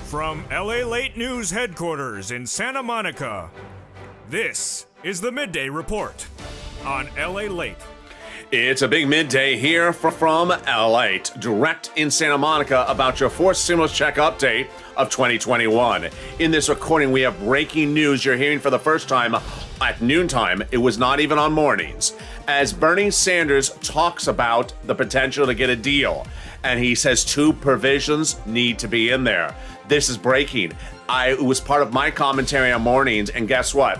From LALATE News headquarters in Santa Monica, this is the Midday Report on LALATE. It's a big midday here from LALATE, direct in Santa Monica about your fourth stimulus check update of 2021. In this recording, we have breaking news you're hearing for the first time at noontime. It was not even on mornings. As Bernie Sanders talks about the potential to get a deal, and he says two provisions need to be in there. This is breaking. It was part of my commentary on mornings, and guess what?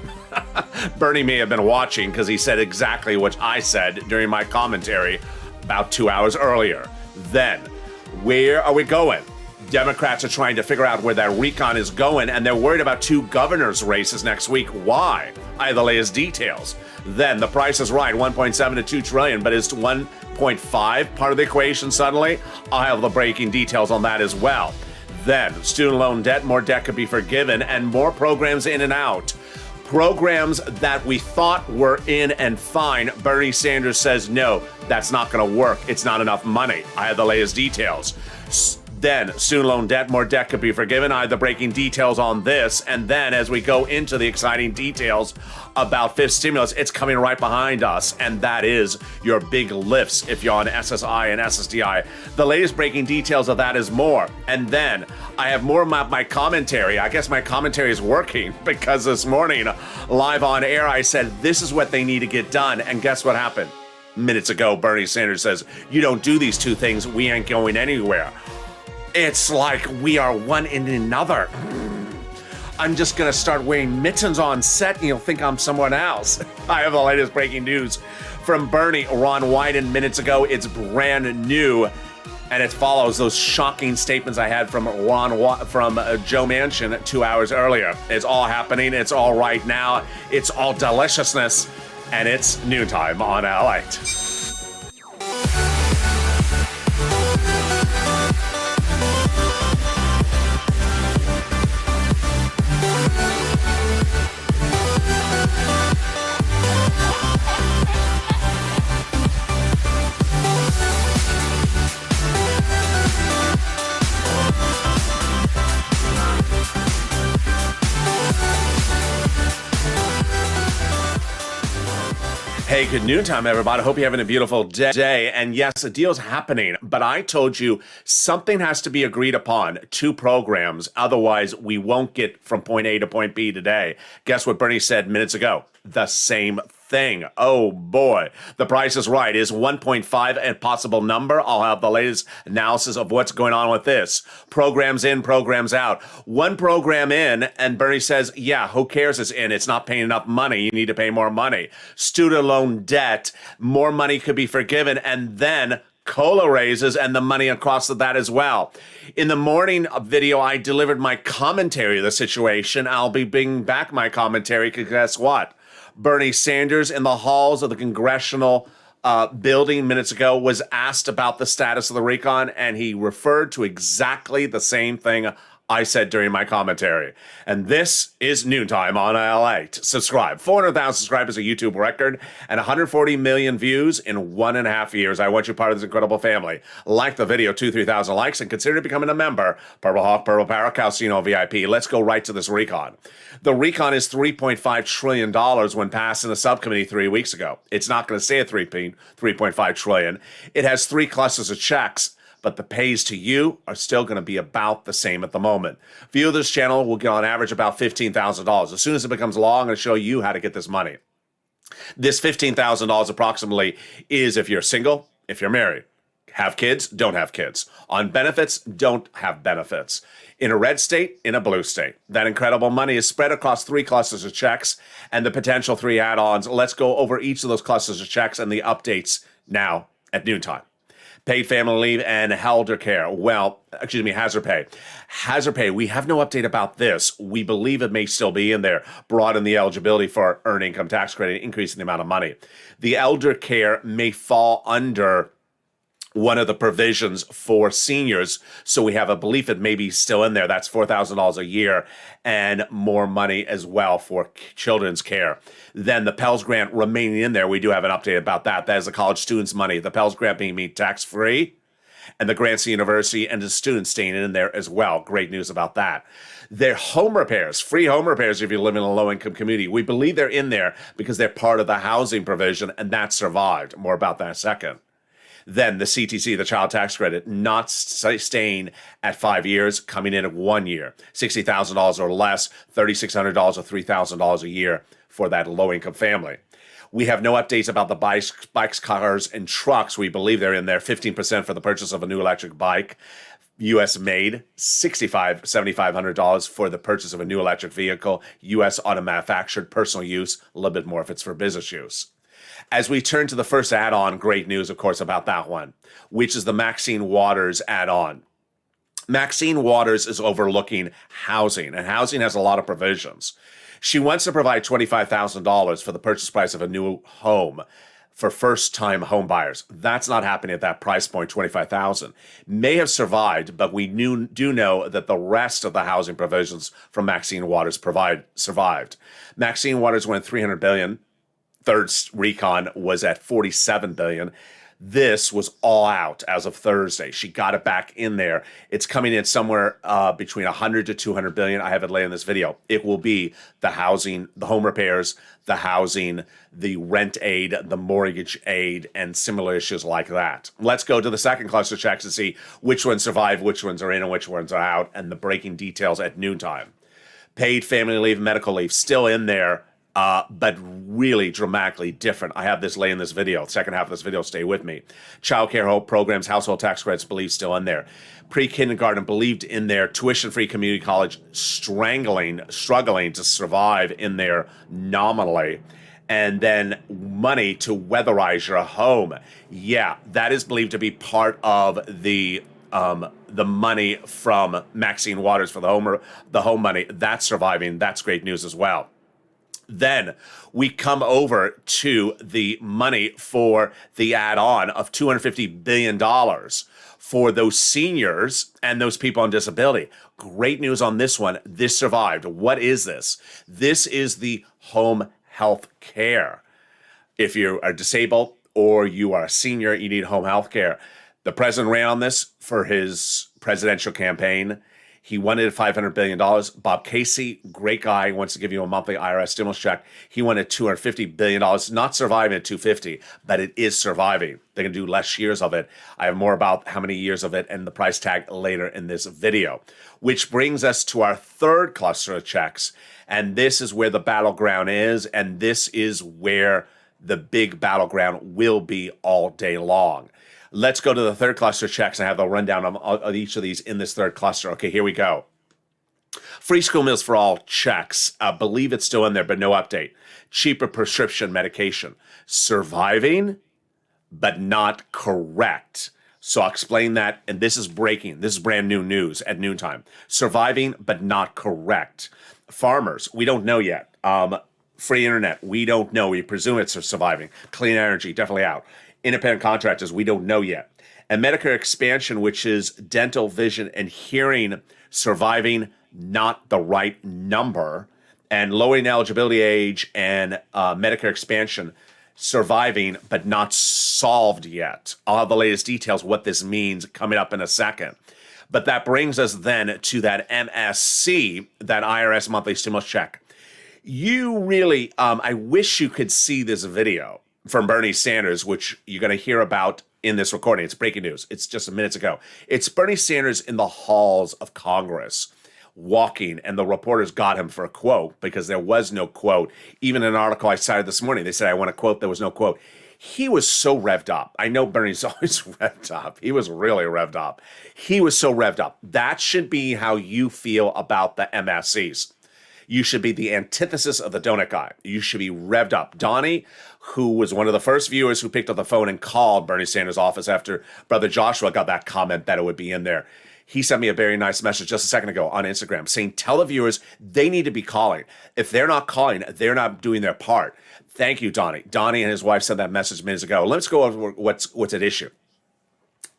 Bernie may have been watching because he said exactly what I said during my commentary about 2 hours earlier. Then, where are we going? Democrats are trying to figure out where that RECON is going, and they're worried about two governor's races next week. Why? I have the latest details. Then, the price is right, 1.7 to 2 trillion, but is 1.5 part of the equation suddenly? I'll have the breaking details on that as well. Then, student loan debt, more debt could be forgiven, and more programs in and out. Programs that we thought were in and fine, Bernie Sanders says, no, that's not going to work. It's not enough money. I have the latest details. Then, student loan debt, more debt could be forgiven. I have the breaking details on this. And then, as we go into the exciting details about fifth stimulus, it's coming right behind us. And that is your big lifts if you're on SSI and SSDI. The latest breaking details of that is more. And then, I have more about my commentary. I guess my commentary is working because this morning, live on air, I said, this is what they need to get done. And guess what happened? Minutes ago, Bernie Sanders says, you don't do these two things, we ain't going anywhere. It's like we are one in another. I'm just gonna start wearing mittens on set and you'll think I'm someone else. I have the latest breaking news from Bernie, Ron Wyden minutes ago. It's brand new and it follows those shocking statements I had from Joe Manchin 2 hours earlier. It's all happening, it's all right now, it's all deliciousness, and it's noontime on LALATE. Hey, good noontime, everybody. Hope you're having a beautiful day. And yes, a deal's happening, but I told you something has to be agreed upon, two programs. Otherwise, we won't get from point A to point B today. Guess what Bernie said minutes ago? The same thing. Oh boy. The price is right. Is 1.5 a possible number? I'll have the latest analysis of what's going on with this. Programs in, programs out. One program in, and Bernie says, yeah, who cares it's in? It's not paying enough money. You need to pay more money. Student loan debt, more money could be forgiven, and then COLA raises and the money across that as well. In the morning video, I delivered my commentary of the situation. I'll be bringing back my commentary because guess what? Bernie Sanders in the halls of the congressional building minutes ago was asked about the status of the RECON, and he referred to exactly the same thing I said during my commentary. And this is noontime on LALATE. Subscribe. 400,000 subscribers, a YouTube record, and 140 million views in 1.5 years. I want you part of this incredible family. Like the video, 3,000 likes, and consider becoming a member. Purple Hawk, Purple Power, Calcino VIP. Let's go right to this RECON. The RECON is $3.5 trillion when passed in a subcommittee 3 weeks ago. It's not going to stay at $3.5 trillion. It has three clusters of checks, but the pays to you are still going to be about the same at the moment. View of this channel will get on average about $15,000. As soon as it becomes law, I'm going to show you how to get this money. This $15,000 approximately is if you're single, if you're married, have kids, don't have kids. On benefits, don't have benefits. In a red state, in a blue state. That incredible money is spread across three clusters of checks and the potential three add-ons. Let's go over each of those clusters of checks and the updates now at noontime. Paid family leave and elder care. Hazard pay. Hazard pay, we have no update about this. We believe it may still be in there. Broaden the eligibility for earned income tax credit, increasing the amount of money. The elder care may fall under one of the provisions for seniors. So we have a belief it may be still in there. That's $4,000 a year and more money as well for children's care. Then the Pell Grant remaining in there. We do have an update about that. That is the college students' money. The Pell Grant being made tax-free And the Grancy University and the students staying in there as well. Great news about that. Their home repairs, free home repairs if you live in a low-income community. We believe they're in there because they're part of the housing provision, and that survived. More about that in a second. Then the CTC, the child tax credit, not staying at 5 years, coming in at 1 year. $60,000 or less, $3,600 or $3,000 a year for that low-income family. We have no updates about the bikes, cars, and trucks. We believe they're in there. 15% for the purchase of a new electric bike. U.S. made, $7,500 for the purchase of a new electric vehicle. U.S. auto manufactured, personal use, a little bit more if it's for business use. As we turn to the first add-on, great news, of course, about that one, which is the Maxine Waters add-on. Maxine Waters is overlooking housing, and housing has a lot of provisions. She wants to provide $25,000 for the purchase price of a new home for first-time home buyers. That's not happening at that price point, $25,000. May have survived, but we do know that the rest of the housing provisions from Maxine Waters survived. Maxine Waters went $300 billion. Third RECON was at $47 billion. This was all out as of Thursday. She got it back in there. It's coming in somewhere between 100 to 200 billion. I have it laid in this video. It will be the housing, the home repairs, the housing, the rent aid, the mortgage aid, and similar issues like that. Let's go to the second cluster checks to see which ones survive, which ones are in, and which ones are out, and the breaking details at noontime. Paid family leave, medical leave, still in there. But really dramatically different. I have this lay in this video. Second half of this video, stay with me. Child care hope programs, household tax credits, believed still in there. Pre-kindergarten, believed in there. Tuition-free community college, struggling to survive in there nominally. And then money to weatherize your home. Yeah, that is believed to be part of the money from Maxine Waters for the home money. That's surviving. That's great news as well. Then we come over to the money for the add-on of $250 billion for those seniors and those people on disability. Great news on this one. This survived. What is this? This is the home health care. If you are disabled or you are a senior, you need home health care. The president ran on this for his presidential campaign. He wanted $500 billion. Bob Casey, great guy, wants to give you a monthly IRS stimulus check. He wanted $250 billion, not surviving at $250, but it is surviving. They can do less years of it. I have more about how many years of it and the price tag later in this video, which brings us to our third cluster of checks. And this is where the battleground is, and this is where the big battleground will be all day long. Let's go to the third cluster checks and have the rundown of each of these in this third cluster. Okay, here we go. Free school meals for all checks. I believe it's still in there, but no update. Cheaper prescription medication. Surviving, but not correct. So I'll explain that, and this is breaking. This is brand new news at noontime. Surviving, but not correct. Farmers, we don't know yet. Free internet, we don't know. We presume it's surviving. Clean energy, definitely out. Independent contractors, we don't know yet. And Medicare expansion, which is dental, vision, and hearing, surviving, not the right number. And lowering eligibility age and Medicare expansion, surviving, but not solved yet. I'll have the latest details, what this means, coming up in a second. But that brings us then to that MSC, that IRS monthly stimulus check. You really, I wish you could see this video from Bernie Sanders, which you're going to hear about in this recording. It's breaking news. It's just minutes ago. It's Bernie Sanders in the halls of Congress walking, and the reporters got him for a quote because there was no quote. Even an article I cited this morning, they said, I want a quote. There was no quote. He was so revved up. I know Bernie's always revved up. He was really revved up. He was so revved up. That should be how you feel about the MSCs. You should be the antithesis of the donut guy. You should be revved up. Donnie, who was one of the first viewers who picked up the phone and called Bernie Sanders' office after Brother Joshua got that comment that it would be in there. He sent me a very nice message just a second ago on Instagram saying, tell the viewers they need to be calling. If they're not calling, they're not doing their part. Thank you, Donnie. Donnie and his wife sent that message minutes ago. Let's go over what's at issue.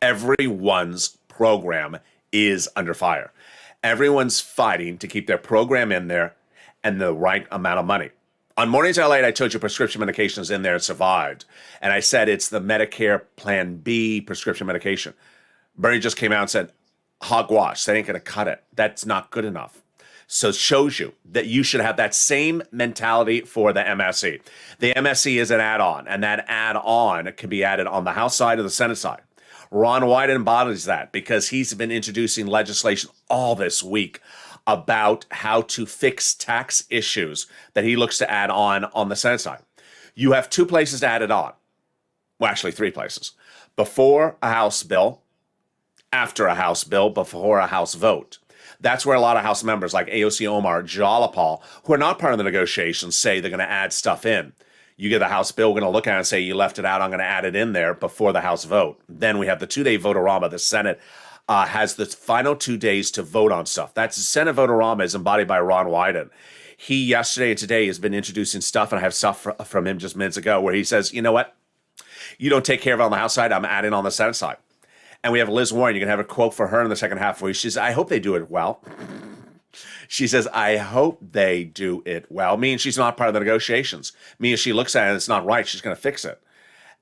Everyone's program is under fire. Everyone's fighting to keep their program in there and the right amount of money. On Mornings LALATE, I told you prescription medications in there survived. And I said it's the Medicare Plan B prescription medication. Bernie just came out and said, hogwash, that ain't going to cut it. That's not good enough. So it shows you that you should have that same mentality for the MSE. The MSE is an add-on, and that add-on can be added on the House side or the Senate side. Ron Wyden embodies that because he's been introducing legislation all this week about how to fix tax issues that he looks to add on the Senate side. You have two places to add it on. Well, actually, three places. Before a House bill, after a House bill, before a House vote. That's where a lot of House members like AOC Omar, Jalapal, who are not part of the negotiations, say they're going to add stuff in. You get the House bill, we're going to look at it and say, you left it out, I'm going to add it in there before the House vote. Then we have the 2-day vote-a-rama. The Senate has the final 2 days to vote on stuff. That's the Senate vote-a-rama is embodied by Ron Wyden. He, yesterday and today, has been introducing stuff, and I have stuff from him just minutes ago where he says, you know what? You don't take care of it on the House side, I'm adding on the Senate side. And we have Liz Warren. You can have a quote for her in the second half where she says, I hope they do it well. She says, I hope they do it well. Meaning she's not part of the negotiations. Meaning she looks at it and it's not right, she's going to fix it.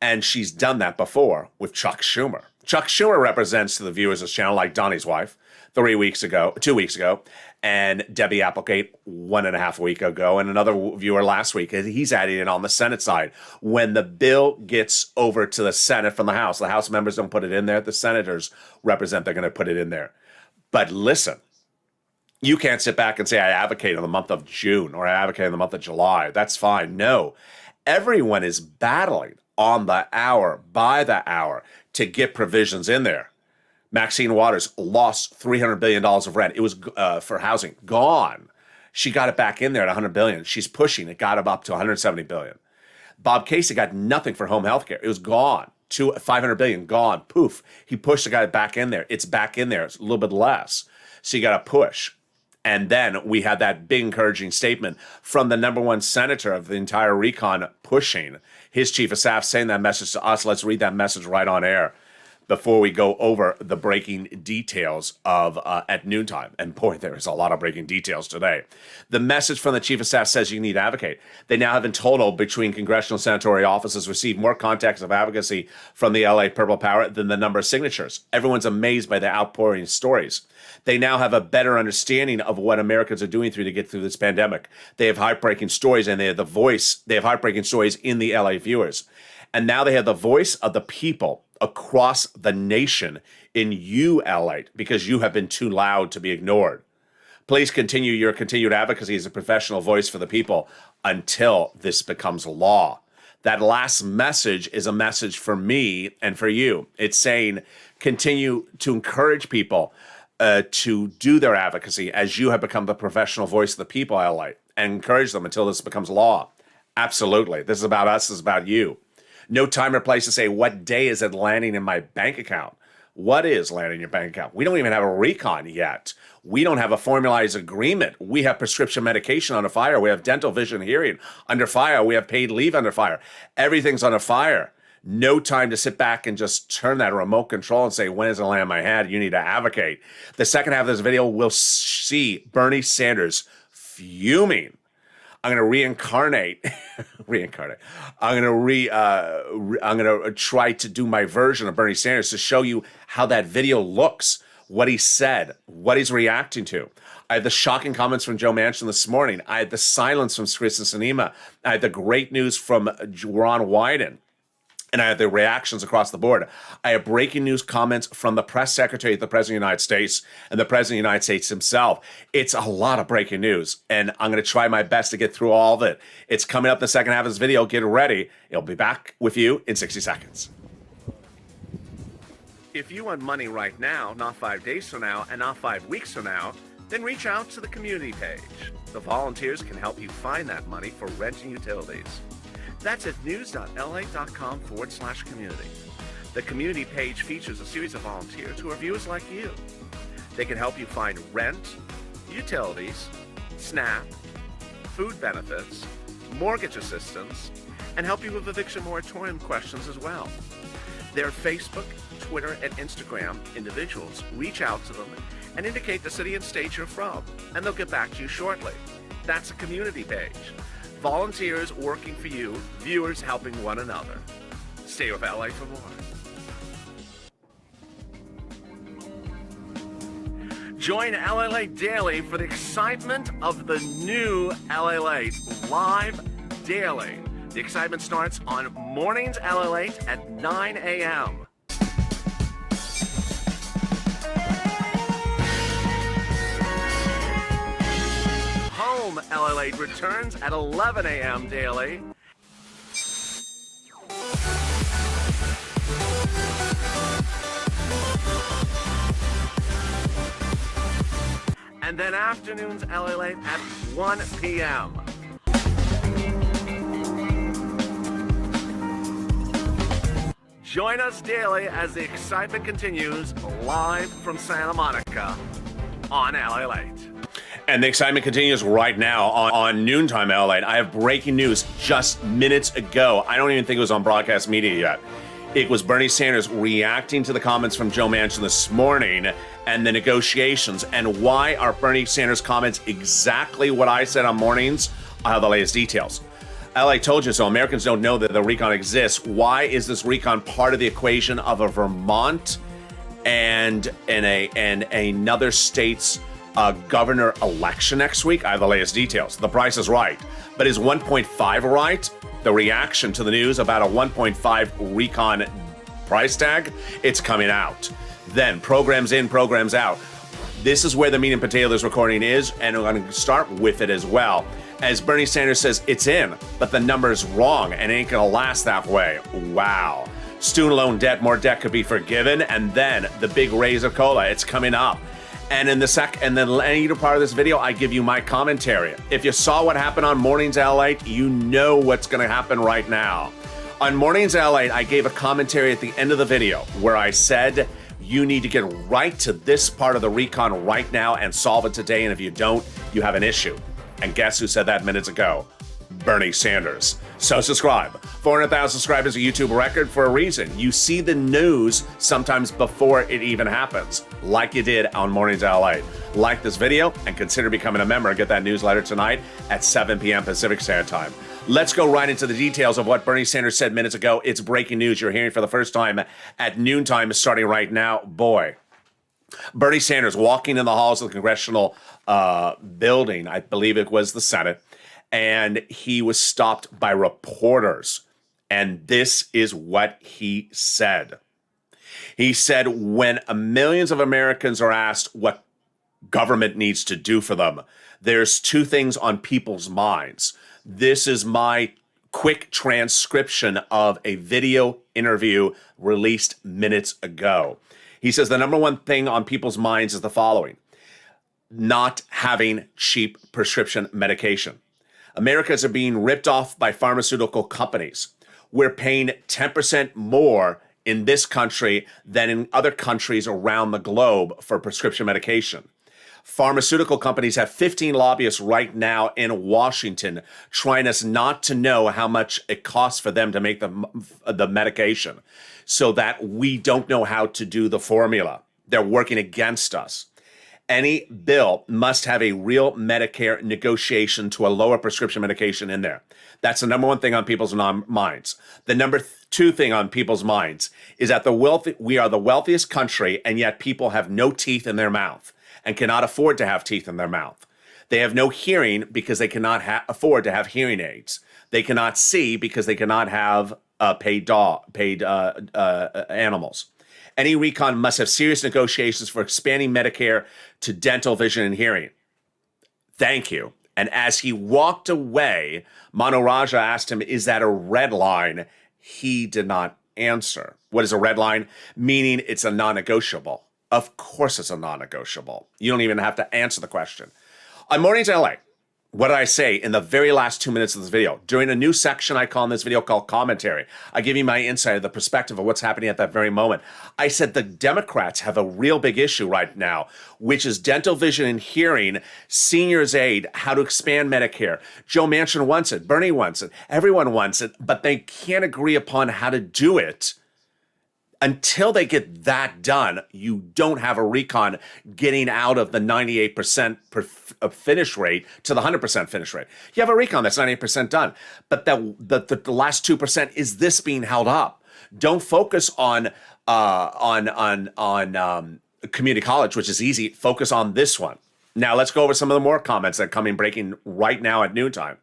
And she's done that before with Chuck Schumer. Chuck Schumer represents to the viewers of this channel like Donnie's wife 2 weeks ago, and Debbie Applegate 1.5 weeks ago, and another viewer last week. He's adding it on the Senate side. When the bill gets over to the Senate from the House members don't put it in there. The senators represent they're going to put it in there. But listen, you can't sit back and say, I advocate in the month of June or I advocate in the month of July. That's fine. No, everyone is battling on the hour, by the hour, to get provisions in there. Maxine Waters lost $300 billion of rent. It was for housing gone. She got it back in there at $100 billion. She's pushing. It got up to $170 billion. Bob Casey got nothing for home health care. It was gone. $500 billion gone. Poof. He pushed the guy back in there. It's back in there. It's a little bit less. So you got to push. And then we had that big encouraging statement from the number one senator of the entire RECON pushing his chief of staff, saying that message to us. Let's read that message right on air before we go over the breaking details of at noontime. And boy, there is a lot of breaking details today. The message from the chief of staff says you need to advocate. They now have in total between congressional and senatorial offices received more contacts of advocacy from the LA Purple Power than the number of signatures. Everyone's amazed by the outpouring stories. They now have a better understanding of what Americans are doing to get through this pandemic. They have heartbreaking stories, and they have the voice. They have heartbreaking stories in the LA viewers. And now they have the voice of the people across the nation in you, LA, because you have been too loud to be ignored. Please continue your continued advocacy as a professional voice for the people until this becomes law. That last message is a message for me and for you. It's saying continue to encourage people to do their advocacy as you have become the professional voice of the people, LA, and encourage them until this becomes law. Absolutely. This is about us. This is about you. No time or place to say, what day is it landing in my bank account? What is landing in your bank account? We don't even have a recon yet. We don't have a formalized agreement. We have prescription medication under fire. We have dental, vision, hearing under fire. We have paid leave under fire. Everything's under fire. No time to sit back and just turn that remote control and say, when is it land in my head? You need to advocate. The second half of this video, we'll see Bernie Sanders fuming. I'm going to reincarnate. I'm going to try to do my version of Bernie Sanders to show you how that video looks, what he said, what he's reacting to. I had the shocking comments from Joe Manchin this morning. I had the silence from Chris Sinema. I had the great news from Ron Wyden. And I have the reactions across the board. I have breaking news comments from the press secretary of the President of the United States and the President of the United States himself. It's a lot of breaking news, and I'm going to try my best to get through all of it. It's coming up the second half of this video. Get ready. It'll be back with you in 60 seconds. If you want money right now, not 5 days from now, and not 5 weeks from now, then reach out to the community page. The volunteers can help you find that money for rent and utilities. That's at news.la.com/community. The community page features a series of volunteers who are viewers like you. They can help you find rent, utilities, SNAP, food benefits, mortgage assistance, and help you with eviction moratorium questions as well. Their Facebook, Twitter, and Instagram individuals reach out to them and indicate the city and state you're from, and they'll get back to you shortly. That's a community page. Volunteers working for you, viewers helping one another. Stay with LA for more. Join LALATE Daily for the excitement of the new LALATE live daily. The excitement starts on mornings LALATE at 9 a.m. Home LALATE returns at 11 a.m. daily. And then afternoons LALATE at 1 p.m. Join us daily as the excitement continues live from Santa Monica on LALATE. And the excitement continues right now on noontime LALATE. I have breaking news just minutes ago. I don't even think it was on broadcast media yet. It was Bernie Sanders reacting to the comments from Joe Manchin this morning and the negotiations. And why are Bernie Sanders' comments exactly what I said on mornings? I have the latest details. LA told you so. Americans don't know that the RECON exists. Why is this RECON part of the equation of a Vermont and another state's governor election next week? I have the latest details. The price is right. But is 1.5 right? The reaction to the news about a 1.5 RECON price tag? It's coming out. Then programs in, programs out. This is where the meat and potato of this recording is, and I'm going to start with it as well. As Bernie Sanders says, it's in, but the number's wrong and ain't going to last that way. Wow. Student loan debt, more debt could be forgiven, and then the big raise of COLA, it's coming up. And in the later part of this video, I give you my commentary. If you saw what happened on Mornings LALATE, you know what's going to happen right now. On Mornings LALATE, I gave a commentary at the end of the video where I said you need to get right to this part of the RECON right now and solve it today. And if you don't, you have an issue. And guess who said that minutes ago? Bernie Sanders. So subscribe. 400,000 subscribers, a YouTube record for a reason. You see the news sometimes before it even happens, like you did on Mornings LALATE. Like this video and consider becoming a member and get that newsletter tonight at 7 p.m. Pacific Standard Time. Let's go right into the details of what Bernie Sanders said minutes ago. It's breaking news. You're hearing for the first time at noontime starting right now. Boy. Bernie Sanders walking in the halls of the congressional building, I believe it was the Senate, and he was stopped by reporters. And this is what he said. He said, when millions of Americans are asked what government needs to do for them, there's two things on people's minds. This is my quick transcription of a video interview released minutes ago. He says the number one thing on people's minds is the following: not having cheap prescription medication. Americans are being ripped off by pharmaceutical companies. We're paying 10% more in this country than in other countries around the globe for prescription medication. Pharmaceutical companies have 15 lobbyists right now in Washington trying us not to know how much it costs for them to make the medication, so that we don't know how to do the formula. They're working against us. Any bill must have a real Medicare negotiation to a lower prescription medication in there. That's the number one thing on people's minds. The number two thing on people's minds is that we are the wealthiest country, and yet people have no teeth in their mouth and cannot afford to have teeth in their mouth. They have no hearing because they cannot afford to have hearing aids. They cannot see because they cannot have paid animals. Any RECON must have serious negotiations for expanding Medicare to dental, vision, and hearing. Thank you. And as he walked away, Mano Raja asked him, is that a red line? He did not answer. What is a red line? Meaning it's a non-negotiable. Of course it's a non-negotiable. You don't even have to answer the question. On Mornings LA, what did I say in the very last 2 minutes of this video? During a new section I call in this video called commentary, I give you my insight, the perspective of what's happening at that very moment. I said the Democrats have a real big issue right now, which is dental, vision, and hearing, seniors aid, how to expand Medicare. Joe Manchin wants it. Bernie wants it. Everyone wants it, but they can't agree upon how to do it. Until they get that done, you don't have a RECON getting out of the 98% finish rate to the 100% finish rate. You have a RECON that's 98% done, but the last 2% is this being held up. Don't focus on community college, which is easy. Focus on this one. Now let's go over some of the more comments that are coming breaking right now at noontime.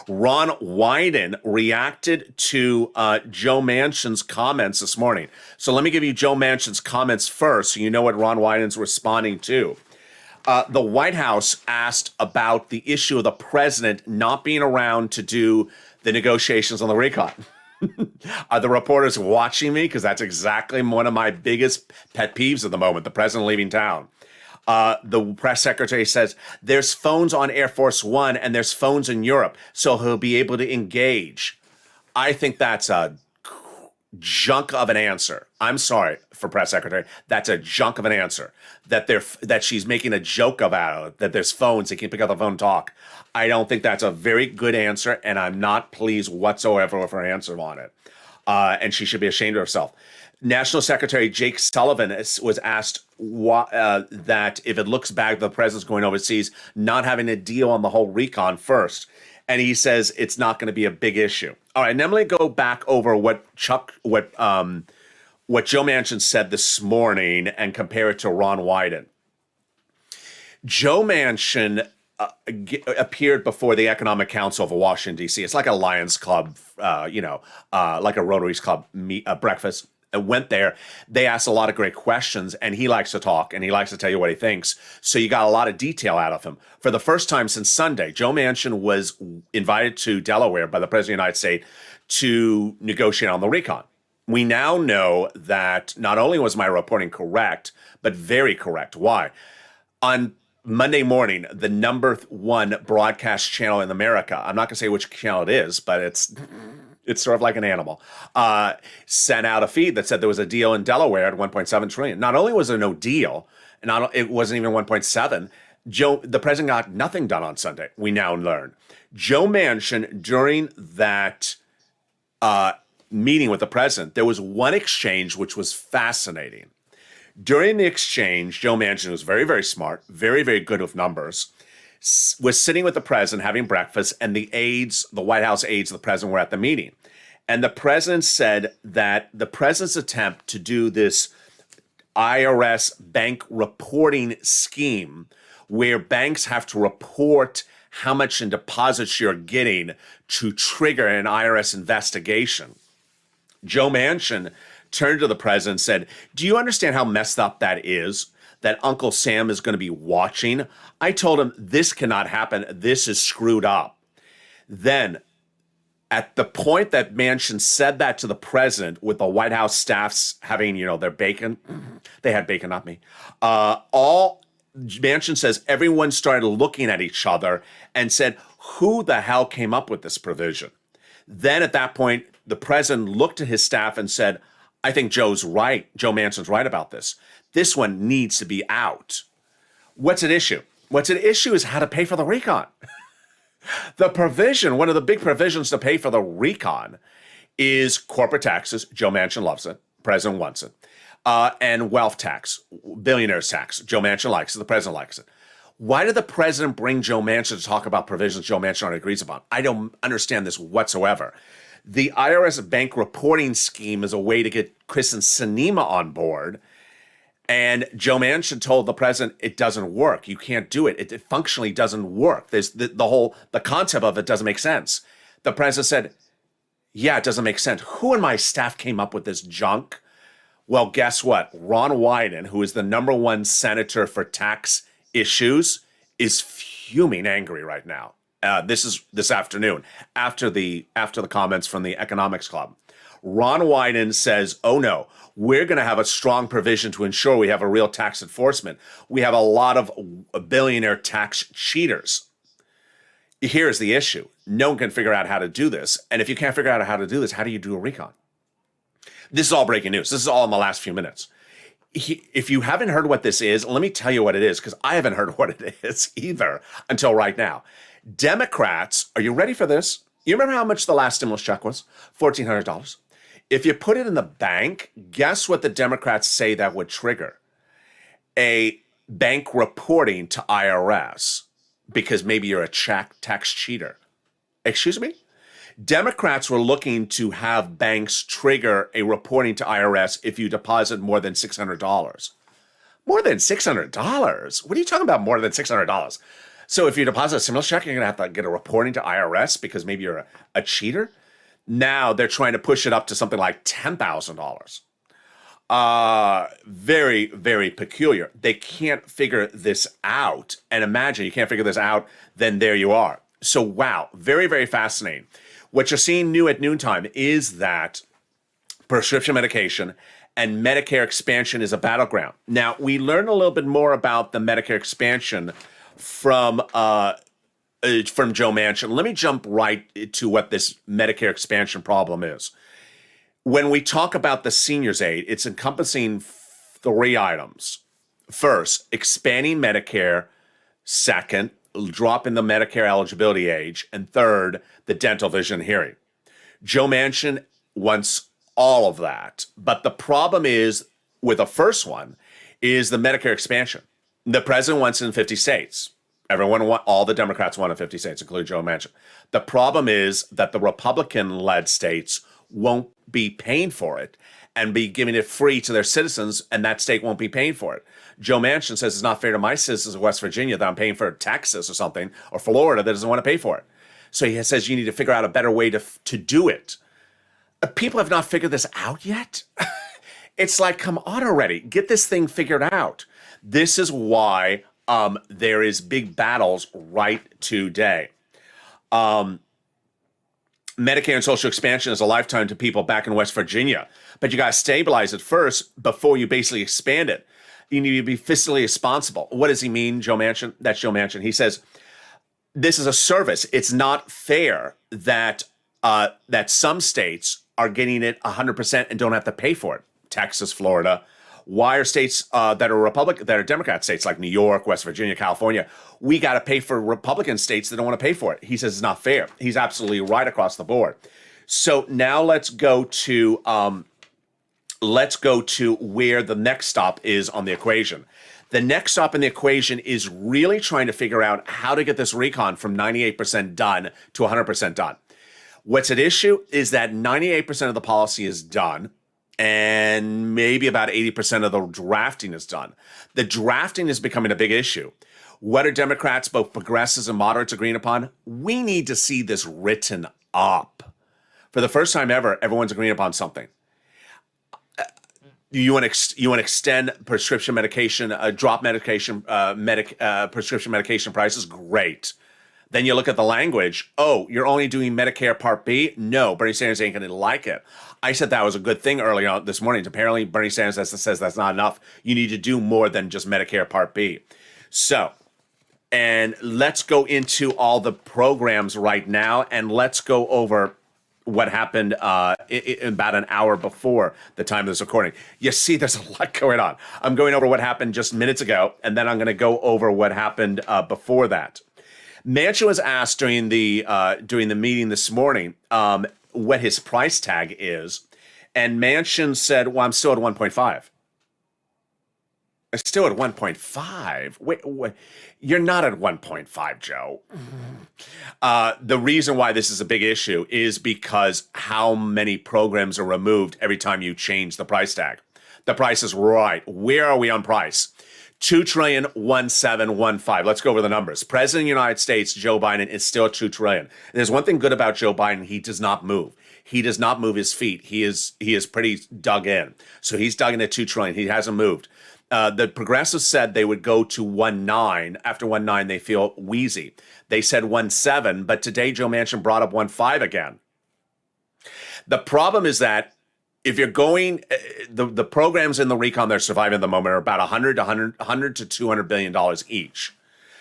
Ron Wyden reacted to Joe Manchin's comments this morning. So let me give you Joe Manchin's comments first so you know what Ron Wyden's responding to. The White House asked about the issue of the president not being around to do the negotiations on the RECON. Are the reporters watching me? Because that's exactly one of my biggest pet peeves at the moment, the president leaving town. The press secretary says there's phones on Air Force One and there's phones in Europe, so he'll be able to engage. I think that's a junk of an answer. I'm sorry for press secretary. That's a junk of an answer. That she's making a joke about it, that there's phones, they can pick up the phone and talk. I don't think that's a very good answer, and I'm not pleased whatsoever with her answer on it. And she should be ashamed of herself. National Secretary Jake Sullivan was asked that if it looks bad, the president's going overseas, not having a deal on the whole RECON first. And he says it's not going to be a big issue. All right, now let me go back over what Joe Manchin said this morning and compare it to Ron Wyden. Joe Manchin appeared before the Economic Council of Washington, D.C. It's like a Lions Club, like a Rotary's Club breakfast. Went there. They asked a lot of great questions, and he likes to talk, and he likes to tell you what he thinks. So you got a lot of detail out of him. For the first time since Sunday, Joe Manchin was invited to Delaware by the President of the United States to negotiate on the RECON. We now know that not only was my reporting correct, but very correct. Why? On Monday morning, the number one broadcast channel in America, I'm not going to say which channel it is, but it's sort of like an animal, sent out a feed that said there was a deal in Delaware at 1.7 trillion. Not only was there no deal, and it wasn't even 1.7, the president got nothing done on Sunday, we now learn. Joe Manchin, during that meeting with the president, there was one exchange which was fascinating. During the exchange, Joe Manchin was very, very smart, very, very good with numbers, was sitting with the president having breakfast, and the White House aides of the president were at the meeting. And the president said that the president's attempt to do this IRS bank reporting scheme where banks have to report how much in deposits you're getting to trigger an IRS investigation. Joe Manchin turned to the president and said, "Do you understand how messed up that is? That Uncle Sam is going to be watching?" I told him, this cannot happen. This is screwed up. Then, at the point that Manchin said that to the president, with the White House staffs having, their bacon, they had bacon, not me. Manchin says everyone started looking at each other and said, who the hell came up with this provision? Then at that point, the president looked at his staff and said, I think Joe's right. Joe Manchin's right about this. This one needs to be out. What's at issue? What's at issue is how to pay for the RECON. The provision, one of the big provisions to pay for the RECON is corporate taxes. Joe Manchin loves it. President wants it. And wealth tax, billionaires tax. Joe Manchin likes it. The president likes it. Why did the president bring Joe Manchin to talk about provisions Joe Manchin already agrees upon? I don't understand this whatsoever. The IRS bank reporting scheme is a way to get Kristen Sinema on board. And Joe Manchin told the president, it doesn't work. You can't do it. It functionally doesn't work. There's the concept of it doesn't make sense. The president said, yeah, it doesn't make sense. Who in my staff came up with this junk? Well, guess what? Ron Wyden, who is the number one senator for tax issues, is fuming angry right now. This is this afternoon after the comments from the Economics Club. Ron Wyden says, oh no, we're going to have a strong provision to ensure we have a real tax enforcement. We have a lot of billionaire tax cheaters. Here's the issue. No one can figure out how to do this. And if you can't figure out how to do this, how do you do a RECON? This is all breaking news. This is all in the last few minutes. If you haven't heard what this is, let me tell you what it is, because I haven't heard what it is either until right now. Democrats, are you ready for this? You remember how much the last stimulus check was? $1,400. If you put it in the bank, guess what the Democrats say that would trigger? A bank reporting to IRS because maybe you're a tax cheater. Excuse me? Democrats were looking to have banks trigger a reporting to IRS if you deposit more than $600. More than $600? What are you talking about more than $600? So if you deposit a stimulus check, you're going to have to get a reporting to IRS because maybe you're a cheater? Now they're trying to push it up to something like $10,000. Very, very peculiar. They can't figure this out. And imagine you can't figure this out, then there you are. So wow, very, very fascinating. What you're seeing new at noontime is that prescription medication and Medicare expansion is a battleground. Now, we learned a little bit more about the Medicare expansion from Joe Manchin. Let me jump right to what this Medicare expansion problem is. When we talk about the seniors aid, it's encompassing three items. First, expanding Medicare. Second, dropping the Medicare eligibility age. And third, the dental, vision, hearing. Joe Manchin wants all of that. But the problem is with the first one is the Medicare expansion. The president wants it in 50 states. All the Democrats want it in 50 states, including Joe Manchin. The problem is that the Republican-led states won't be paying for it and be giving it free to their citizens, and that state won't be paying for it. Joe Manchin says it's not fair to my citizens of West Virginia that I'm paying for Texas or something, or Florida that doesn't want to pay for it. So he says you need to figure out a better way to do it. People have not figured this out yet. It's like, come on already. Get this thing figured out. This is why there is big battles right today. Medicare and social expansion is a lifetime to people back in West Virginia. But you got to stabilize it first before you basically expand it. You need to be fiscally responsible. What does he mean, Joe Manchin? That's Joe Manchin. He says, this is a service. It's not fair that some states are getting it 100% and don't have to pay for it. Texas, Florida. Why are states that are Democrat states like New York, West Virginia, California, we got to pay for Republican states that don't want to pay for it? He says it's not fair. He's absolutely right across the board. So now let's go to where the next stop is on the equation. The next stop in the equation is really trying to figure out how to get this recon from 98% done to 100% done. What's at issue is that 98% of the policy is done, and maybe about 80% of the drafting is done. The drafting is becoming a big issue. What are Democrats, both progressives and moderates, agreeing upon? We need to see this written up. For the first time ever, everyone's agreeing upon something. You want to extend prescription medication, drop medication, prescription medication prices? Great. Then you look at the language. Oh, you're only doing Medicare Part B? No, Bernie Sanders ain't going to like it. I said that was a good thing earlier on this morning. Apparently, Bernie Sanders says that's not enough. You need to do more than just Medicare Part B. So, and let's go into all the programs right now, and let's go over what happened in about an hour before the time of this recording. You see, there's a lot going on. I'm going over what happened just minutes ago, and then I'm going to go over what happened before that. Manchin was asked during the meeting this morning what his price tag is, and Manchin said, "Well, I'm still at 1.5." I'm still at 1.5. Wait, you're not at 1.5, Joe. The reason why this is a big issue is because how many programs are removed every time you change the price tag. The price is right. Where are we on price? $2,171,500,000. Let's go over the numbers. President of the United States, Joe Biden, is still at $2 trillion. And there's one thing good about Joe Biden: he does not move. He does not move his feet. He is pretty dug in. So he's dug in at $2 trillion. He hasn't moved. The progressives said they would go to 1.9. After 1.9, they feel wheezy. They said 1.7, but today Joe Manchin brought up 1.5 again. The problem is that if you're going, the programs in the recon that are surviving at the moment are about $100 to $200 billion each.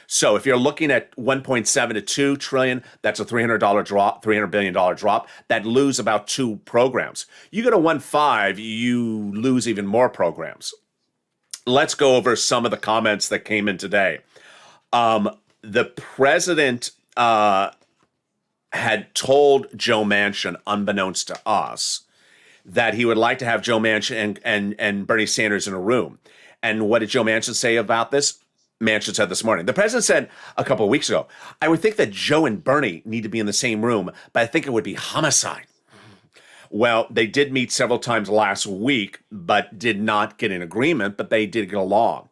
So if you're looking at 1.7 to 2 trillion, that's a $300 billion drop. That lose about 2 programs. You go to 1.5, you lose even more programs. Let's go over some of the comments that came in today. The president had told Joe Manchin, unbeknownst to us, that he would like to have Joe Manchin and Bernie Sanders in a room. And what did Joe Manchin say about this? Manchin said this morning. The president said a couple of weeks ago, "I would think that Joe and Bernie need to be in the same room, but I think it would be homicide." Well, they did meet several times last week, but did not get an agreement, but they did get along.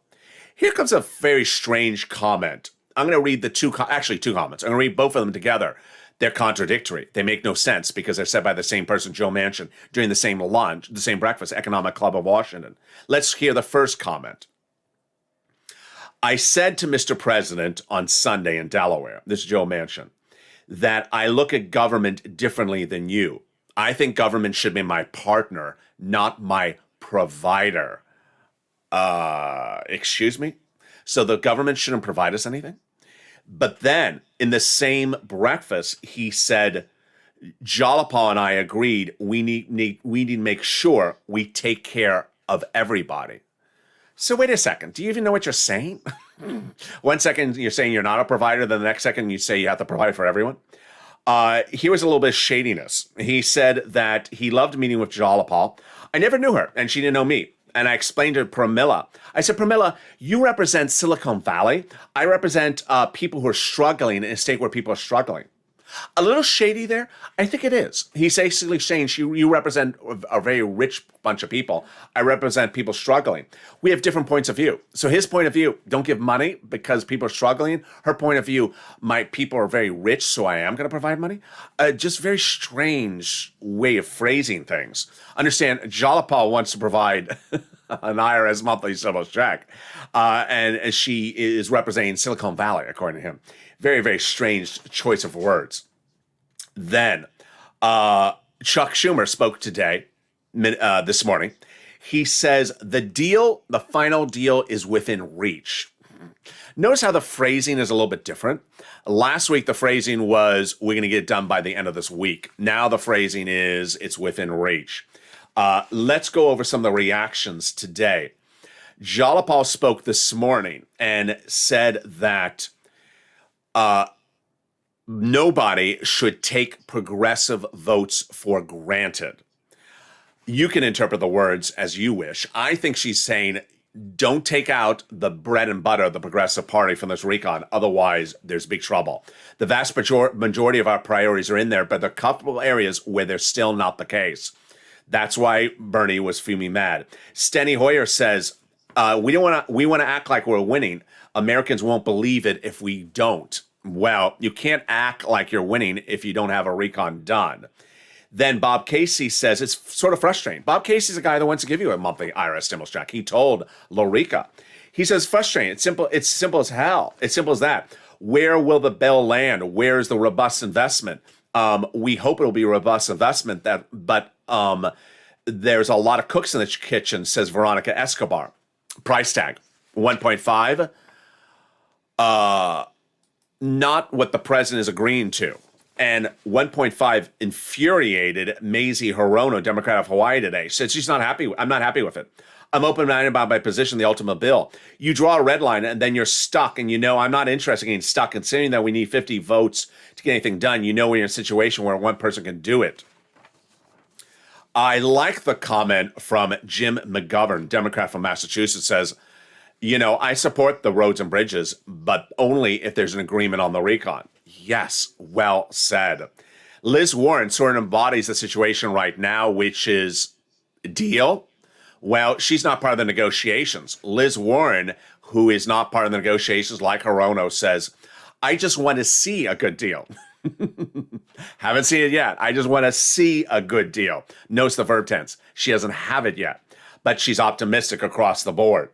Here comes a very strange comment. I'm going to read the two comments. I'm going to read both of them together. They're contradictory. They make no sense because they're said by the same person, Joe Manchin, during the same lunch, the same breakfast, Economic Club of Washington. Let's hear the first comment. I said to Mr. President on Sunday in Delaware, this is Joe Manchin, that I look at government differently than you. I think government should be my partner, not my provider. Excuse me? So the government shouldn't provide us anything? But then, in the same breakfast, he said, Jalapa and I agreed we need to make sure we take care of everybody. So wait a second. Do you even know what you're saying? 1 second, you're saying you're not a provider. Then the next second, you say you have to provide for everyone. Here was a little bit of shadiness. He said that he loved meeting with Jalapa. I never knew her, and she didn't know me. And I explained to Pramila. I said, Pramila, you represent Silicon Valley. I represent people who are struggling in a state where people are struggling. A little shady there? I think it is. He's basically saying you represent a very rich bunch of people. I represent people struggling. We have different points of view. So his point of view, don't give money because people are struggling. Her point of view, my people are very rich, so I am going to provide money. Just very strange way of phrasing things. Understand, Jalapa wants to provide an IRS monthly stimulus check, and she is representing Silicon Valley, according to him. Very, very strange choice of words. Then, Chuck Schumer spoke today, this morning. He says the final deal is within reach. Notice how the phrasing is a little bit different. Last week, the phrasing was, we're going to get it done by the end of this week. Now the phrasing is, it's within reach. Let's go over some of the reactions today. Jalapal spoke this morning and said that nobody should take progressive votes for granted. You can interpret the words as you wish. I think she's saying, don't take out the bread and butter of the Progressive Party from this recon. Otherwise, there's big trouble. The vast majority of our priorities are in there, but there are a couple of areas where they're still not the case. That's why Bernie was fuming mad. Steny Hoyer says, we want to act like we're winning. Americans won't believe it if we don't. Well, you can't act like you're winning if you don't have a recon done. Then Bob Casey says it's sort of frustrating. Bob Casey's the guy that wants to give you a monthly IRS stimulus check. He told Lorica. He says frustrating. It's simple as hell. It's simple as that. Where will the bill land? Where is the robust investment? We hope it'll be a robust investment, but there's a lot of cooks in the kitchen, says Veronica Escobar. Price tag, 1.5. Not what the president is agreeing to. And 1.5 infuriated Mazie Hirono, Democrat of Hawaii today. Said she's not happy. I'm not happy with it. I'm open-minded about my position, the ultimate bill. You draw a red line and then you're stuck. And I'm not interested in getting stuck. Considering that we need 50 votes to get anything done, we're in a situation where one person can do it. I like the comment from Jim McGovern, Democrat from Massachusetts, says, I support the roads and bridges, but only if there's an agreement on the recon. Yes, well said. Liz Warren sort of embodies the situation right now, which is deal. Well, she's not part of the negotiations. Liz Warren, who is not part of the negotiations like Hirono, says, I just want to see a good deal. Haven't seen it yet. I just want to see a good deal. Notice the verb tense. She doesn't have it yet, but she's optimistic across the board.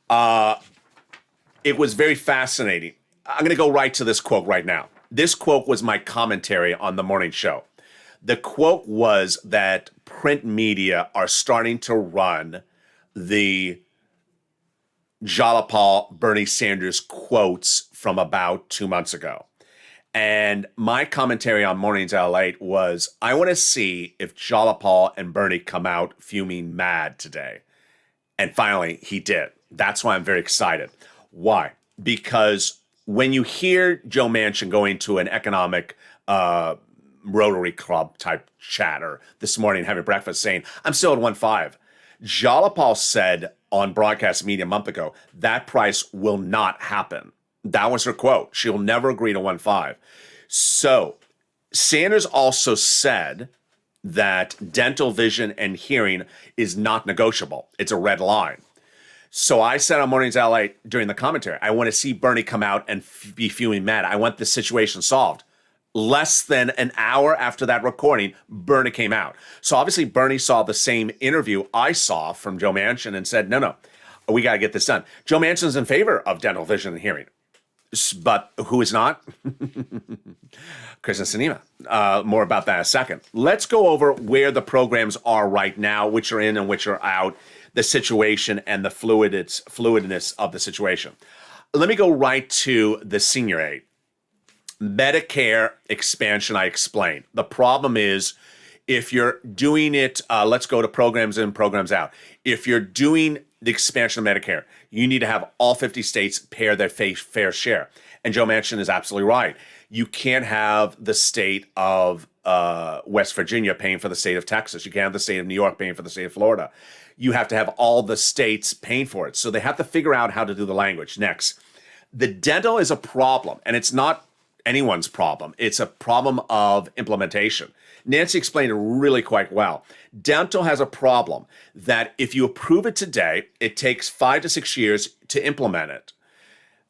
It was very fascinating. I'm going to go right to this quote right now. This quote was my commentary on the morning show. The quote was that print media are starting to run the Jalapal Bernie Sanders quotes from about 2 months ago. And my commentary on Mornings LALATE was, I want to see if Jalapal and Bernie come out fuming mad today. And finally, he did. That's why I'm very excited. Why? Because when you hear Joe Manchin going to an economic Rotary Club type chatter this morning, having breakfast, saying, I'm still at 1.5. Jalapal said on broadcast media a month ago, that price will not happen. That was her quote. She'll never agree to 1.5. So Sanders also said that dental, vision, and hearing is not negotiable. It's a red line. So I said on Mornings LA during the commentary, I want to see Bernie come out and be fuming mad. I want this situation solved. Less than an hour after that recording, Bernie came out. So obviously Bernie saw the same interview I saw from Joe Manchin and said, no, we got to get this done. Joe Manchin's in favor of dental, vision, and hearing. But who is not? Chris and Sinema. More about that in a second. Let's go over where the programs are right now, which are in and which are out, the situation and the fluidness of the situation. Let me go right to the senior aid. Medicare expansion, I explained. The problem is if you're doing it, let's go to programs in, programs out. If you're doing the expansion of Medicare, you need to have all 50 states pay their fair share. And Joe Manchin is absolutely right. You can't have the state of West Virginia paying for the state of Texas. You can't have the state of New York paying for the state of Florida. You have to have all the states paying for it. So they have to figure out how to do the language. Next, the dental is a problem, and it's not anyone's problem. It's a problem of implementation. Nancy explained it really quite well. Dental has a problem that if you approve it today, it takes 5 to 6 years to implement it.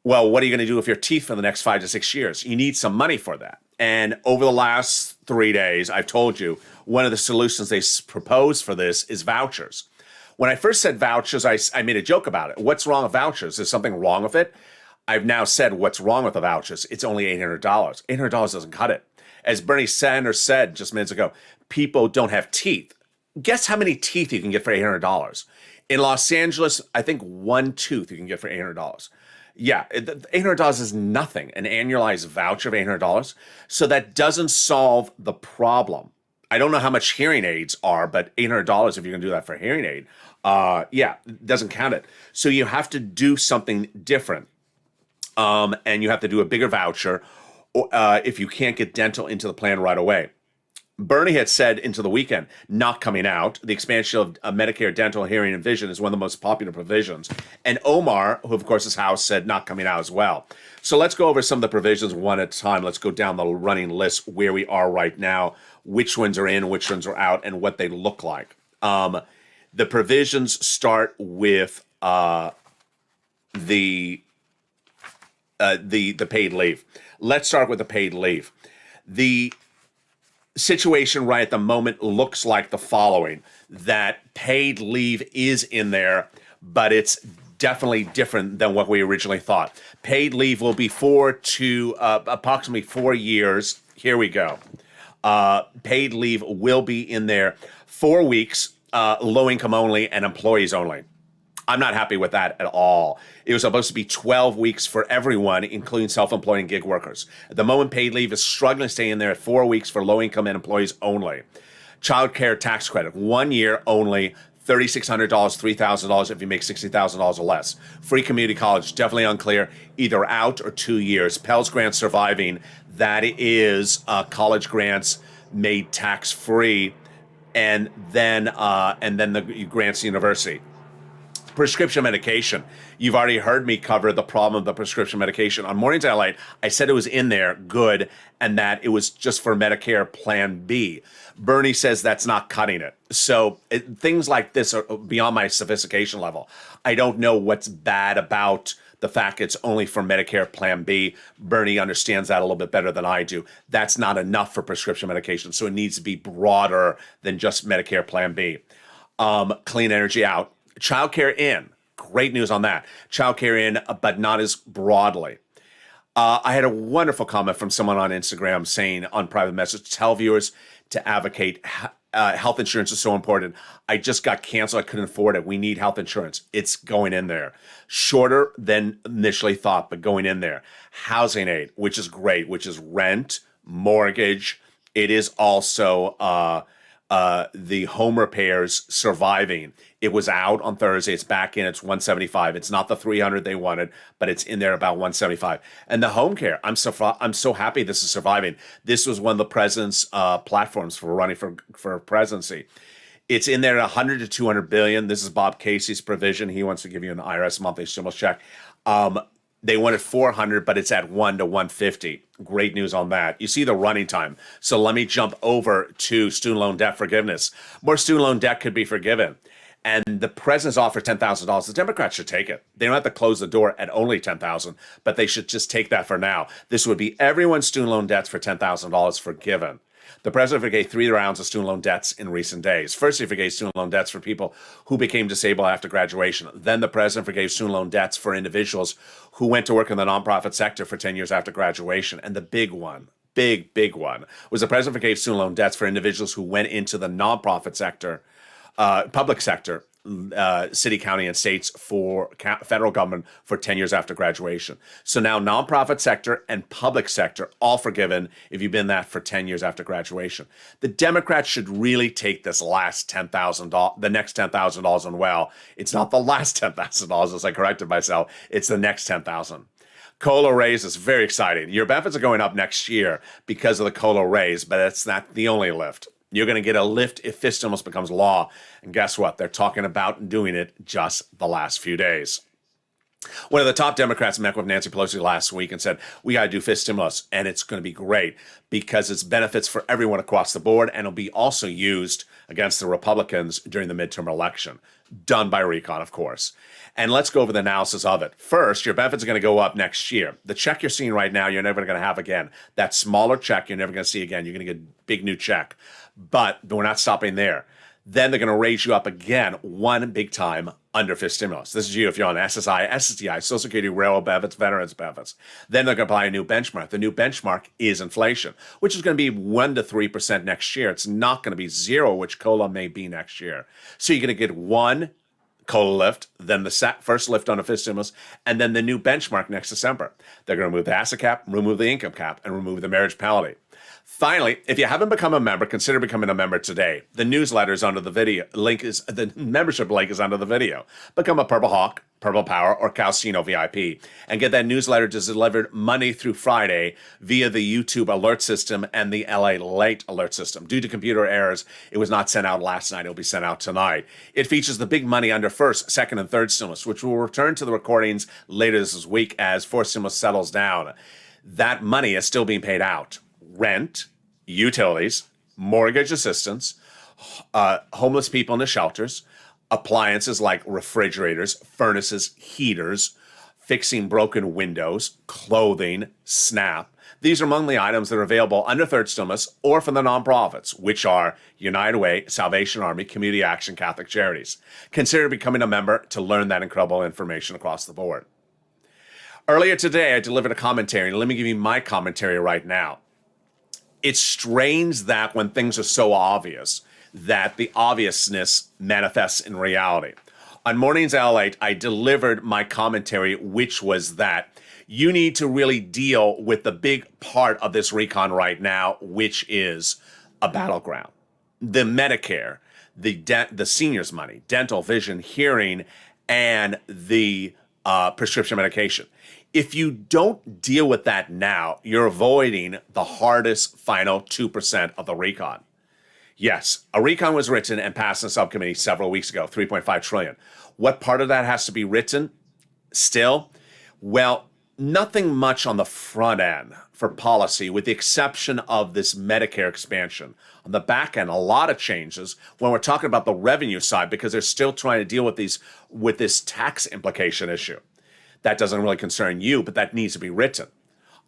Well, what are you going to do with your teeth for the next 5 to 6 years? You need some money for that. And over the last 3 days, I've told you, one of the solutions they proposed for this is vouchers. When I first said vouchers, I made a joke about it. What's wrong with vouchers? Is something wrong with it? I've now said what's wrong with the vouchers. It's only $800. $800 doesn't cut it. As Bernie Sanders said just minutes ago, people don't have teeth. Guess how many teeth you can get for $800? In Los Angeles, I think 1 tooth you can get for $800. Yeah, $800 is nothing, an annualized voucher of $800. So that doesn't solve the problem. I don't know how much hearing aids are, but $800 if you're going to do that for a hearing aid, doesn't count it. So you have to do something different. And you have to do a bigger voucher if you can't get dental into the plan right away. Bernie had said into the weekend, not coming out. The expansion of Medicare dental, hearing, and vision is one of the most popular provisions. And Omar, who of course is House, said not coming out as well. So let's go over some of the provisions one at a time. Let's go down the running list where we are right now, which ones are in, which ones are out, and what they look like. The provisions start with the paid leave. Let's start with the paid leave. The situation right at the moment looks like the following, that paid leave is in there, but it's definitely different than what we originally thought. Paid leave will be approximately 4 years. Here we go. Paid leave will be in there 4 weeks, low income only and employees only. I'm not happy with that at all. It was supposed to be 12 weeks for everyone, including self-employed and gig workers. At the moment, paid leave is struggling to stay in there at 4 weeks for low-income and employees only. Child care tax credit, 1 year only, $3,600, $3,000 if you make $60,000 or less. Free community college, definitely unclear, either out or 2 years. Pell's Grant surviving, that is college grants made tax-free, and then the grants to university. Prescription medication. You've already heard me cover the problem of the prescription medication. On Mornings LA, I said it was in there, good, and that it was just for Medicare Plan B. Bernie says that's not cutting it. So things like this are beyond my sophistication level. I don't know what's bad about the fact it's only for Medicare Plan B. Bernie understands that a little bit better than I do. That's not enough for prescription medication, so it needs to be broader than just Medicare Plan B. Clean energy out. Childcare in. Great news on that. Childcare in, but not as broadly. I had a wonderful comment from someone on Instagram saying on private message, tell viewers to advocate. Health insurance is so important. I just got canceled. I couldn't afford it. We need health insurance. It's going in there. Shorter than initially thought, but going in there. Housing aid, which is great, which is rent, mortgage. It is also the home repairs surviving. It was out on Thursday. It's back in. It's $175. It's not the $300 they wanted, but it's in there about $175. And the home care, I'm so happy this is surviving. This was one of the president's platforms for running for presidency. It's in there at $100 to $200 billion. This is Bob Casey's provision. He wants to give you an IRS monthly stimulus check. They wanted $400, but it's at $1 to $150. Great news on that. You see the running time. So let me jump over to student loan debt forgiveness. More student loan debt could be forgiven. and the president's offered $10,000. The Democrats should take it. They don't have to close the door at only $10,000, but they should just take that for now. This would be everyone's student loan debts for $10,000 forgiven. The president forgave 3 rounds of student loan debts in recent days. First, he forgave student loan debts for people who became disabled after graduation. Then the president forgave student loan debts for individuals who went to work in the nonprofit sector for 10 years after graduation. And the big one, big one, was the president forgave student loan debts for individuals who went into the nonprofit sector, public sector, city, county, and states for federal government for 10 years after graduation. So now nonprofit sector and public sector all forgiven if you've been that for 10 years after graduation. The Democrats should really take this last $10,000, the next $10,000 on well. It's not the last $10,000, as I corrected myself. It's the next $10,000. COLA raise is very exciting. Your benefits are going up next year because of the COLA raise, but it's not the only lift. You're going to get a lift if FIST stimulus becomes law. And guess what? They're talking about doing it just the last few days. One of the top Democrats met with Nancy Pelosi last week and said, we got to do FIST stimulus. And it's going to be great because it's benefits for everyone across the board. And it'll be also used against the Republicans during the midterm election. Done by RECON, of course. And let's go over the analysis of it. First, your benefits are going to go up next year. The check you're seeing right now, you're never going to have again. That smaller check, you're never going to see again. You're going to get a big new check. But we're not stopping there. Then they're going to raise you up again, one big time under FIST stimulus. This is you if you're on SSI, SSDI, Social Security, railroad benefits, veterans benefits. Then they're going to apply a new benchmark. The new benchmark is inflation, which is going to be 1 to 3% next year. It's not going to be 0, which COLA may be next year. So you're going to get one COLA lift, then the first lift on a FIST stimulus, and then the new benchmark next December. They're going to remove the asset cap, remove the income cap, and remove the marriage penalty. Finally, if you haven't become a member, consider becoming a member today. The newsletter is under the video. The membership link is under the video. Become a Purple Hawk, Purple Power, or Calcino VIP, and get that newsletter delivered Monday through Friday via the YouTube alert system and the LALATE alert system. Due to computer errors, it was not sent out last night. It'll be sent out tonight. It features the big money under first, second, and third stimulus, which will return to the recordings later this week as fourth stimulus settles down. That money is still being paid out. Rent, utilities, mortgage assistance, homeless people in the shelters, appliances like refrigerators, furnaces, heaters, fixing broken windows, clothing, SNAP. These are among the items that are available under third stimulus or from the nonprofits, which are United Way, Salvation Army, Community Action, Catholic Charities. Consider becoming a member to learn that incredible information across the board. Earlier today, I delivered a commentary, and let me give you my commentary right now. It's strange that when things are so obvious, that the obviousness manifests in reality. On Mornings LALATE, I delivered my commentary, which was that you need to really deal with the big part of this recon right now, which is a battleground. The Medicare, the seniors' money, dental, vision, hearing, and the prescription medication. If you don't deal with that now, you're avoiding the hardest final 2% of the recon. Yes, a recon was written and passed in subcommittee several weeks ago, $3.5 trillion. What part of that has to be written still? Well, nothing much on the front end for policy, with the exception of this Medicare expansion. On the back end, a lot of changes when we're talking about the revenue side, because they're still trying to deal with this tax implication issue. That doesn't really concern you, but that needs to be written.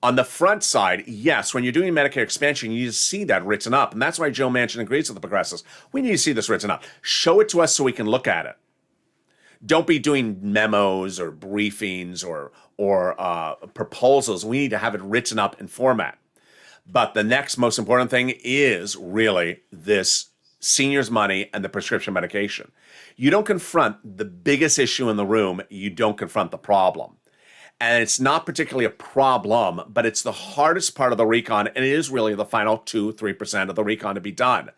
On the front side, yes, when you're doing Medicare expansion, you need to see that written up. And that's why Joe Manchin agrees with the progressives. We need to see this written up. Show it to us so we can look at it. Don't be doing memos or briefings or proposals. We need to have it written up in format. But the next most important thing is really this seniors' money and the prescription medication. You don't confront the biggest issue in the room, you don't confront the problem. And it's not particularly a problem, but it's the hardest part of the recon, and it is really the final 2-3% of the recon to be done.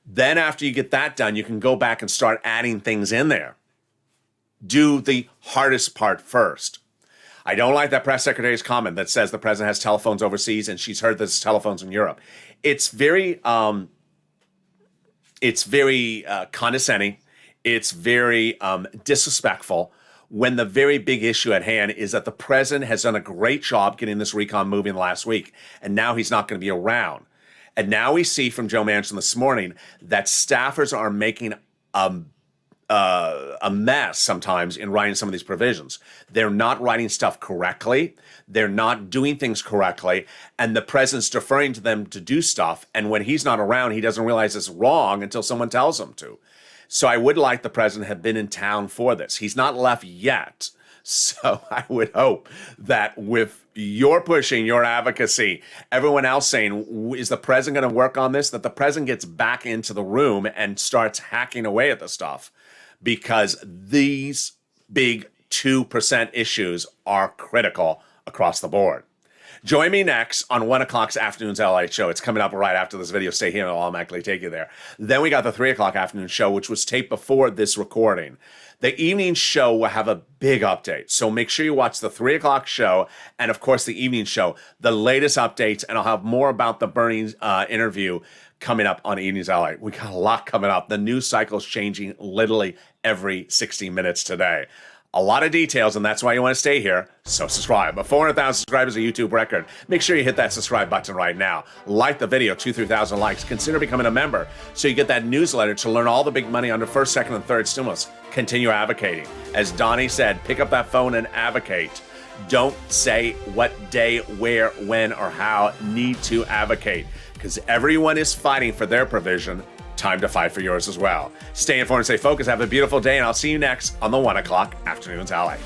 Then after you get that done, you can go back and start adding things in there. Do the hardest part first. I don't like that press secretary's comment that says the president has telephones overseas and she's heard there's telephones in Europe. It's very condescending. It's very disrespectful when the very big issue at hand is that the president has done a great job getting this recon moving last week, and now he's not going to be around. And now we see from Joe Manchin this morning that staffers are making a a mess sometimes in writing some of these provisions. They're not writing stuff correctly. They're not doing things correctly. And the president's deferring to them to do stuff. And when he's not around, he doesn't realize it's wrong until someone tells him to. So I would like the president have been in town for this. He's not left yet. So I would hope that with your pushing, your advocacy, everyone else saying, is the president going to work on this? That the president gets back into the room and starts hacking away at the stuff, because these big 2% issues are critical across the board. Join me next on 1 o'clock's afternoon's LALATE show. It's coming up right after this video. Stay here and I'll automatically take you there. Then we got the 3 o'clock afternoon show, which was taped before this recording. The evening show will have a big update. So make sure you watch the 3 o'clock show and, of course, the evening show, the latest updates, and I'll have more about the Bernie interview coming up on Evenings LA. We got a lot coming up. The news cycle is changing literally every 60 minutes today. A lot of details, and that's why you want to stay here, so subscribe. But 400,000 subscribers, a YouTube record. Make sure you hit that subscribe button right now. Like the video, 2,000-3,000 likes. Consider becoming a member so you get that newsletter to learn all the big money under first, second, and third stimulus. Continue advocating. As Donnie said, pick up that phone and advocate. Don't say what day, where, when, or how. Need to advocate, because everyone is fighting for their provision. Time to fight for yours as well. Stay informed, stay focused, have a beautiful day, and I'll see you next on the 1 o'clock afternoon's LA.